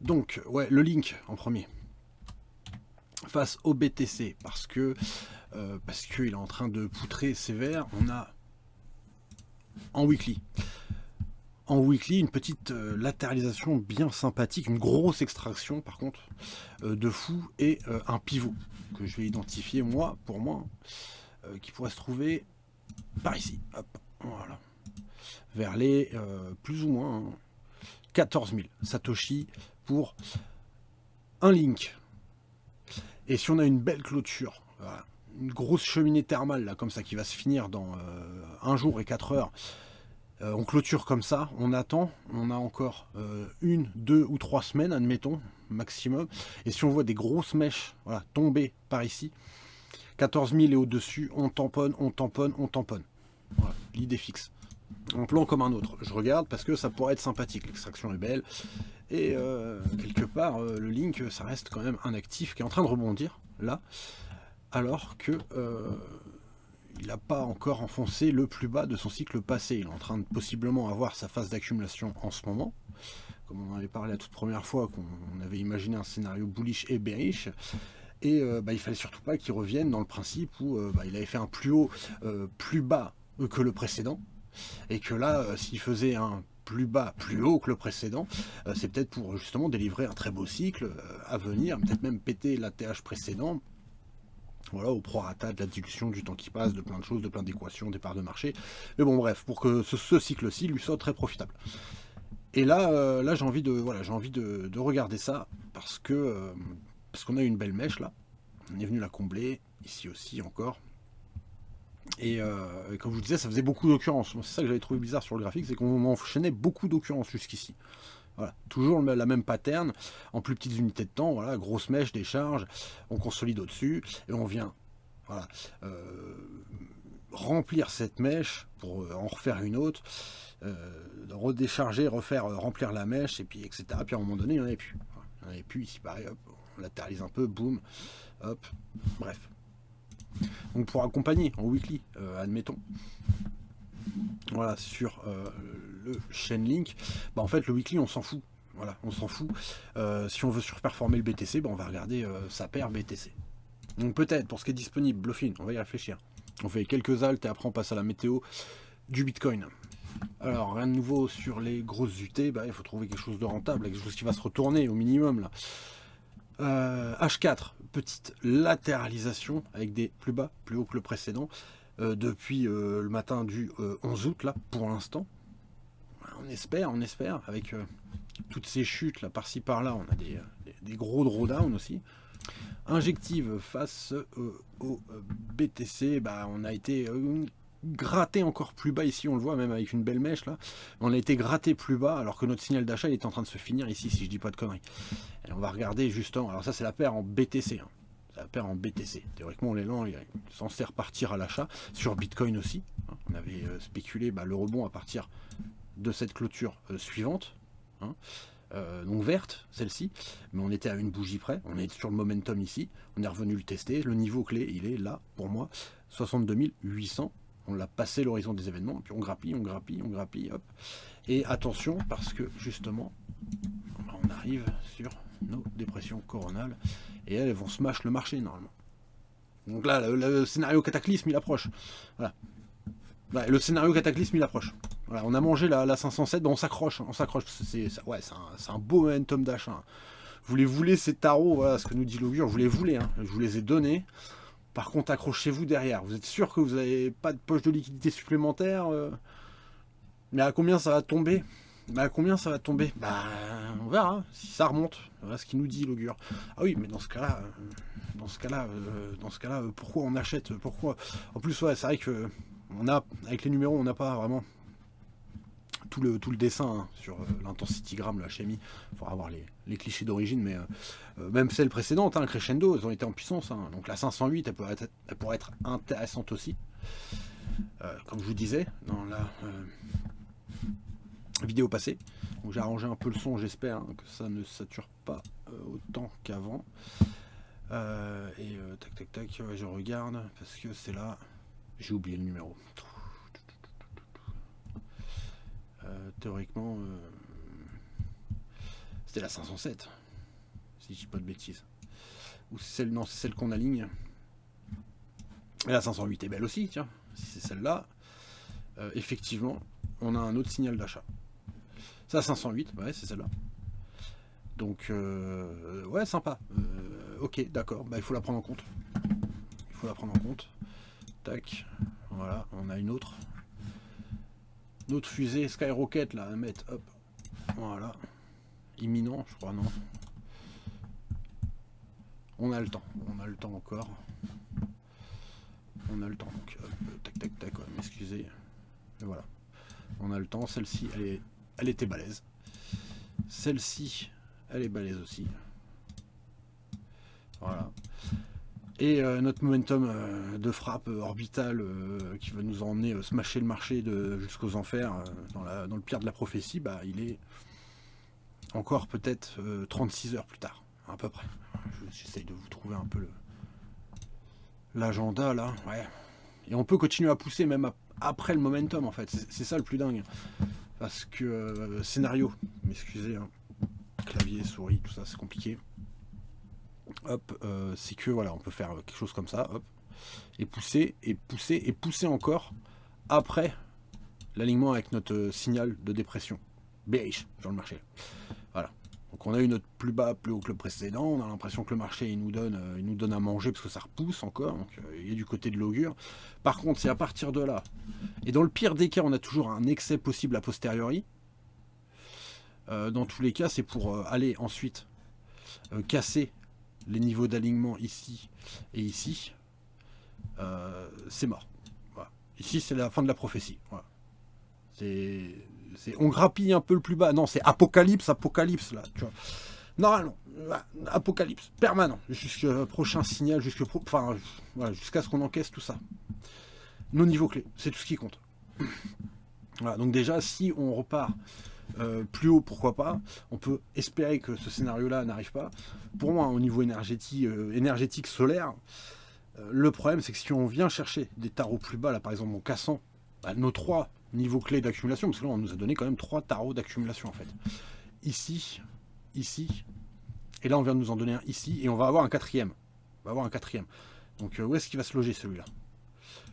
Donc, ouais, le link en premier. Face au BTC, parce qu'il est en train de poutrer sévère. On a en weekly. En weekly, une petite latéralisation bien sympathique, une grosse extraction par contre, de fou, et un pivot que je vais identifier moi, pour moi, qui pourrait se trouver par ici. Hop, voilà. Vers les plus ou moins hein, 14 000 Satoshi pour un link. Et si on a une belle clôture, voilà, une grosse cheminée thermale là comme ça qui va se finir dans 1 jour et 4 heures, on clôture comme ça, on attend, on a encore 1, 2 ou 3 semaines admettons maximum, et si on voit des grosses mèches voilà, tomber par ici, 14 000 et au-dessus, on tamponne, on tamponne, on tamponne. Voilà, l'idée fixe. Un plan comme un autre. Je regarde parce que ça pourrait être sympathique. L'extraction est belle. Et quelque part, le Link, ça reste quand même un actif qui est en train de rebondir, là. Alors que il n'a pas encore enfoncé le plus bas de son cycle passé. Il est en train de possiblement avoir sa phase d'accumulation en ce moment. Comme on en avait parlé la toute première fois, qu'on avait imaginé un scénario bullish et bearish. Et il fallait surtout pas qu'il revienne dans le principe où il avait fait un plus haut, plus bas que le précédent. Et que là, s'il faisait un plus bas, plus haut que le précédent, c'est peut-être pour justement délivrer un très beau cycle à venir, peut-être même péter l'ATH précédent, voilà, au prorata de la dilution du temps qui passe, de plein de choses, de plein d'équations, des parts de marché. Mais bon, bref, pour que ce cycle-ci lui soit très profitable. Et là, j'ai envie de regarder ça parce qu'on a une belle mèche là. On est venu la combler, ici aussi encore. Et comme je vous disais, ça faisait beaucoup d'occurrences. C'est ça que j'avais trouvé bizarre sur le graphique, c'est qu'on enchaînait beaucoup d'occurrences jusqu'ici. Voilà, toujours la même pattern, en plus petites unités de temps, voilà, grosse mèche, décharge, on consolide au-dessus, et on vient voilà, remplir cette mèche pour en refaire une autre, redécharger, refaire remplir la mèche, et puis etc. Puis à un moment donné, il n'y en avait plus. Voilà, il n'y en avait plus, ici pareil, hop, on latéralise un peu, boum, hop, bref. Donc pour accompagner en weekly, admettons, voilà, sur le Chainlink, en fait le weekly on s'en fout. Voilà, on s'en fout. Si on veut surperformer le BTC, on va regarder sa paire BTC. Donc peut-être pour ce qui est disponible, Bluffin, on va y réfléchir. On fait quelques altes et après on passe à la météo du Bitcoin. Alors rien de nouveau sur les grosses UT, il faut trouver quelque chose de rentable, quelque chose qui va se retourner au minimum là. H4, petite latéralisation avec des plus bas, plus haut que le précédent, depuis le matin du 11 août, là, pour l'instant. On espère, avec toutes ces chutes, là, par-ci, par-là, on a des gros drawdowns aussi. Injective face au BTC, on a été gratté encore plus bas ici, on le voit même avec une belle mèche là, on a été gratté plus bas alors que notre signal d'achat il est en train de se finir ici si je dis pas de conneries. Et on va regarder justement, alors ça c'est la paire en BTC, hein. C'est la paire en BTC, théoriquement l'élan il est censé repartir à l'achat, sur Bitcoin aussi, hein. On avait spéculé le rebond à partir de cette clôture suivante, hein. Donc verte, celle-ci, mais on était à une bougie près, on est sur le momentum ici, on est revenu le tester, le niveau clé il est là pour moi, 62 800, on l'a passé l'horizon des événements, puis on grappille, hop, et attention parce que justement, on arrive sur nos dépressions coronales, et elles vont smash le marché normalement. Donc là, le scénario cataclysme il approche, voilà. Le scénario cataclysme il approche. Voilà, on a mangé la 507, on s'accroche, c'est un beau momentum d'achat. Vous les voulez ces tarots, voilà ce que nous dit l'augure, vous les voulez, hein, je vous les ai donnés. Par contre, accrochez-vous derrière. Vous êtes sûr que vous n'avez pas de poche de liquidité supplémentaire mais à combien ça va tomber? On verra, hein, si ça remonte. Voilà ce qu'il nous dit l'augure. Ah oui, mais dans ce cas-là, pourquoi on achète? Pourquoi? En plus, ouais, c'est vrai que avec les numéros, on n'a pas vraiment tout le dessin hein, sur l'intensitygramme, la chimie. Il faudra avoir les clichés d'origine, mais même celle précédente, hein, Crescendo, elles ont été en puissance. Hein. Donc la 508, elle pourrait être intéressante aussi. Comme je vous disais dans la vidéo passée. Donc j'ai arrangé un peu le son, j'espère hein, que ça ne sature pas autant qu'avant. Tac, je regarde parce que c'est là. J'ai oublié le numéro. Théoriquement, C'était la 507, si je dis pas de bêtises. Ou c'est celle, non, c'est celle qu'on aligne. Et la 508 est belle aussi, tiens. Si c'est celle-là, effectivement, on a un autre signal d'achat. Ça, 508, ouais, c'est celle-là. Donc, ouais, sympa. Ok, d'accord, bah, il faut la prendre en compte. Il faut la prendre en compte. Tac, voilà, on a une autre. Une autre fusée Skyrocket, là, à mettre, hop. Voilà. Imminent, je crois, non. On a le temps encore. On a le temps, donc, tac, tac, tac, ouais, m'excusez. Et voilà. On a le temps, celle-ci, elle était balèze. Celle-ci, elle est balèze aussi. Voilà. Et notre momentum de frappe orbitale qui va nous emmener smasher le marché jusqu'aux enfers dans le pire de la prophétie, bah, il est encore peut-être 36 heures plus tard, à peu près. J'essaye de vous trouver un peu l'agenda là. Ouais. Et on peut continuer à pousser même après le momentum en fait. C'est ça le plus dingue. Parce que scénario, m'excusez, hein, clavier, souris, tout ça c'est compliqué. Hop, c'est que voilà, on peut faire quelque chose comme ça, hop, et pousser, et pousser, et pousser encore après l'alignement avec notre signal de dépression. Bearish sur le marché. Voilà. Donc on a eu notre plus bas, plus haut que le précédent, on a l'impression que le marché il nous donne à manger parce que ça repousse encore, donc il est du côté de l'augure. Par contre, c'est à partir de là, et dans le pire des cas, on a toujours un excès possible a posteriori. Dans tous les cas, c'est pour aller ensuite casser les niveaux d'alignement ici et ici, c'est mort. Voilà. Ici, c'est la fin de la prophétie. Voilà. On grappille un peu le plus bas. Non, c'est apocalypse, là. Tu vois. Normalement, apocalypse, permanent. Jusqu'au prochain signal, voilà, jusqu'à ce qu'on encaisse tout ça. Nos niveaux clés, c'est tout ce qui compte. Voilà, donc déjà, si on repart plus haut, pourquoi pas. On peut espérer que ce scénario-là n'arrive pas. Pour moi, au niveau énergétique solaire, le problème, c'est que si on vient chercher des tarots plus bas, là par exemple en cassant nos 3 niveaux clés d'accumulation, parce que là on nous a donné quand même 3 tarots d'accumulation en fait. Ici, ici, et là on vient de nous en donner un ici, et on va avoir un 4e. On va avoir un 4e. Donc où est-ce qu'il va se loger celui-là?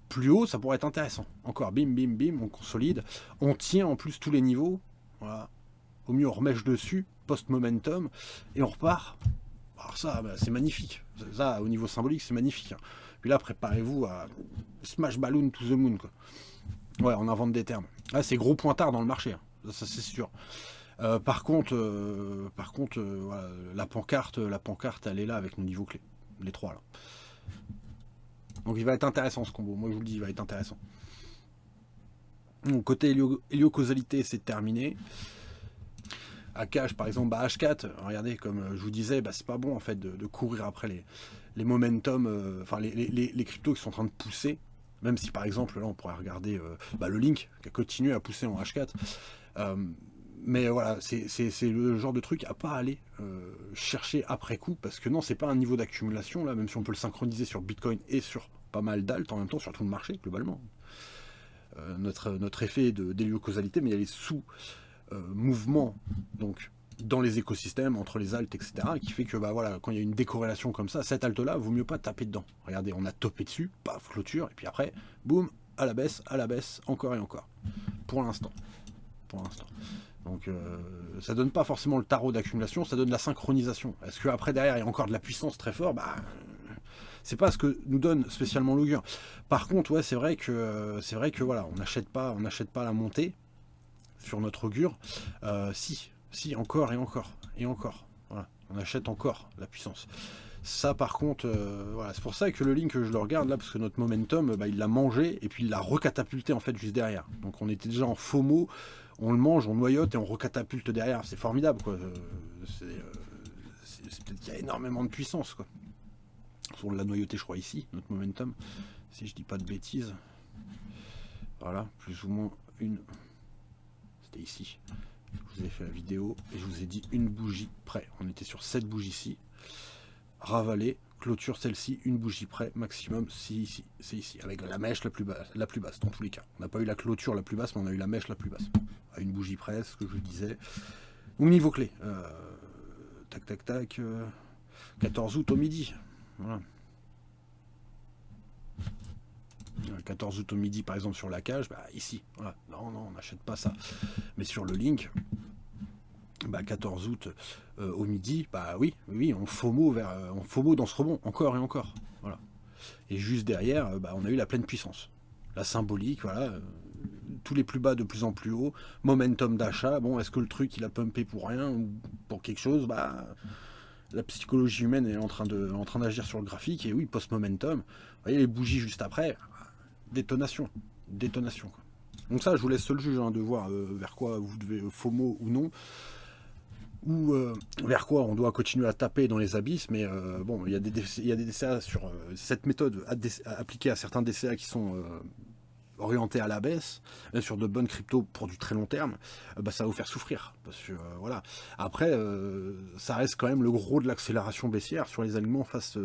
Plus haut, ça pourrait être intéressant. Encore, bim, bim, bim, on consolide. On tient en plus tous les niveaux. Voilà. Au mieux, on remèche dessus, post-momentum, et on repart. Alors ça, bah, c'est magnifique. Ça, au niveau symbolique, c'est magnifique. Hein. Puis là, préparez-vous à smash balloon to the moon. Quoi. Ouais, on invente des termes. Là, c'est gros pointard dans le marché. Hein. Ça c'est sûr. Par contre, voilà, la pancarte, elle est là avec nos niveaux clés. Les 3, là. Donc il va être intéressant ce combo. Moi, je vous le dis, il va être intéressant. Donc, côté héliocausalité, c'est terminé. À cash, par exemple, bah, H4, regardez, comme je vous disais, bah, c'est pas bon en fait de courir après les momentum, enfin les cryptos qui sont en train de pousser. Même si par exemple, là, on pourrait regarder le Link qui a continué à pousser en H4. Mais voilà, c'est le genre de truc à pas aller chercher après coup, parce que non, c'est pas un niveau d'accumulation, là, même si on peut le synchroniser sur Bitcoin et sur pas mal d'alt en même temps, sur tout le marché, globalement. Notre effet d'héliocausalité, mais il y a les sous-mouvements, donc dans les écosystèmes, entre les altes, etc., qui fait que bah, voilà, quand il y a une décorrélation comme ça, cette alte-là, vaut mieux pas taper dedans. Regardez, on a topé dessus, paf, clôture, et puis après, boum, à la baisse, encore et encore. Pour l'instant. Donc ça donne pas forcément le tarot d'accumulation, ça donne la synchronisation. Est-ce qu'après derrière il y a encore de la puissance très fort? Bah c'est pas ce que nous donne spécialement l'augure. Par contre, ouais, c'est vrai que voilà, on n'achète pas la montée sur notre augure. Si, encore et encore. Voilà, on achète encore la puissance. Ça par contre, voilà, c'est pour ça que le Link, je le regarde là, parce que notre momentum, bah, il l'a mangé et puis il l'a recatapulté en fait juste derrière. Donc on était déjà en FOMO, on le mange, on noyote et on recatapulte derrière. C'est formidable quoi. C'est peut-être qu'il y a énormément de puissance quoi. On l'a noyauté, je crois, ici, notre momentum, si je dis pas de bêtises. Voilà, plus ou moins une. C'était ici. Je vous ai fait la vidéo et je vous ai dit une bougie près. On était sur 7 bougies ici. Ravaler, clôture celle-ci, une bougie près, maximum, c'est ici, avec la mèche la plus basse, dans tous les cas. On n'a pas eu la clôture la plus basse, mais on a eu la mèche la plus basse. À une bougie près, ce que je vous disais. Donc niveau clé, tac, tac, tac. 14 août au midi. Voilà. 14 août au midi, par exemple, sur la cage, bah, ici. Voilà. Non, non, on n'achète pas ça. Mais sur le link, bah, 14 août au midi, bah oui, oui, on FOMO dans ce rebond, encore et encore. Voilà. Et juste derrière, bah, on a eu la pleine puissance. La symbolique, voilà. Tous les plus bas de plus en plus haut. Momentum d'achat. Bon, est-ce que le truc, il a pumpé pour rien ou pour quelque chose? Bah, la psychologie humaine est en train d'agir sur le graphique. Et oui, post-momentum. Vous voyez les bougies juste après. Détonation. Détonation. Quoi. Donc ça, je vous laisse seul juge de voir vers quoi vous devez FOMO ou non. Ou vers quoi on doit continuer à taper dans les abysses, mais bon, il y a des DCA sur cette méthode appliquée à certains DCA qui sont orientés à la baisse, sur de bonnes cryptos pour du très long terme, bah, ça va vous faire souffrir, parce que voilà. Après, ça reste quand même le gros de l'accélération baissière sur les aliments face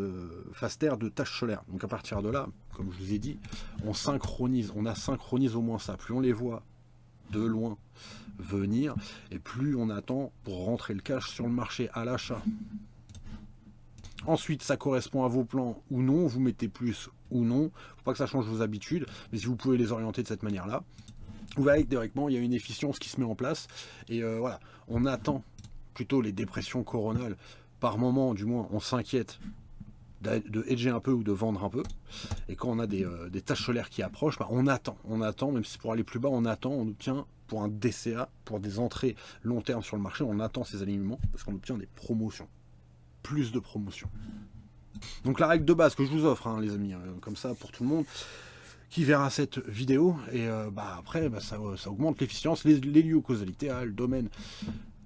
terre de taches solaires. Donc à partir de là, comme je vous ai dit, on synchronise au moins ça. Plus on les voit de loin venir, et plus on attend pour rentrer le cash sur le marché à l'achat. Ensuite, ça correspond à vos plans ou non, vous mettez plus ou non, faut pas que ça change vos habitudes, mais si vous pouvez les orienter de cette manière-là, vous voyez que directement, il y a une efficience qui se met en place, et voilà, on attend plutôt les dépressions coronales, par moment, du moins, on s'inquiète de hedger un peu ou de vendre un peu, et quand on a des taches solaires qui approchent, bah, on attend, même si pour aller plus bas, on obtient pour un DCA, pour des entrées long terme sur le marché, on attend ces alignements, parce qu'on obtient des promotions, plus de promotions. Donc la règle de base que je vous offre, hein, les amis, comme ça pour tout le monde, qui verra cette vidéo, et bah, après, bah, ça augmente l'efficience, les lieux causalité, le domaine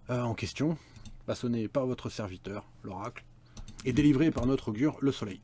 en question, façonné par votre serviteur, l'oracle, et délivré par notre augure, le soleil.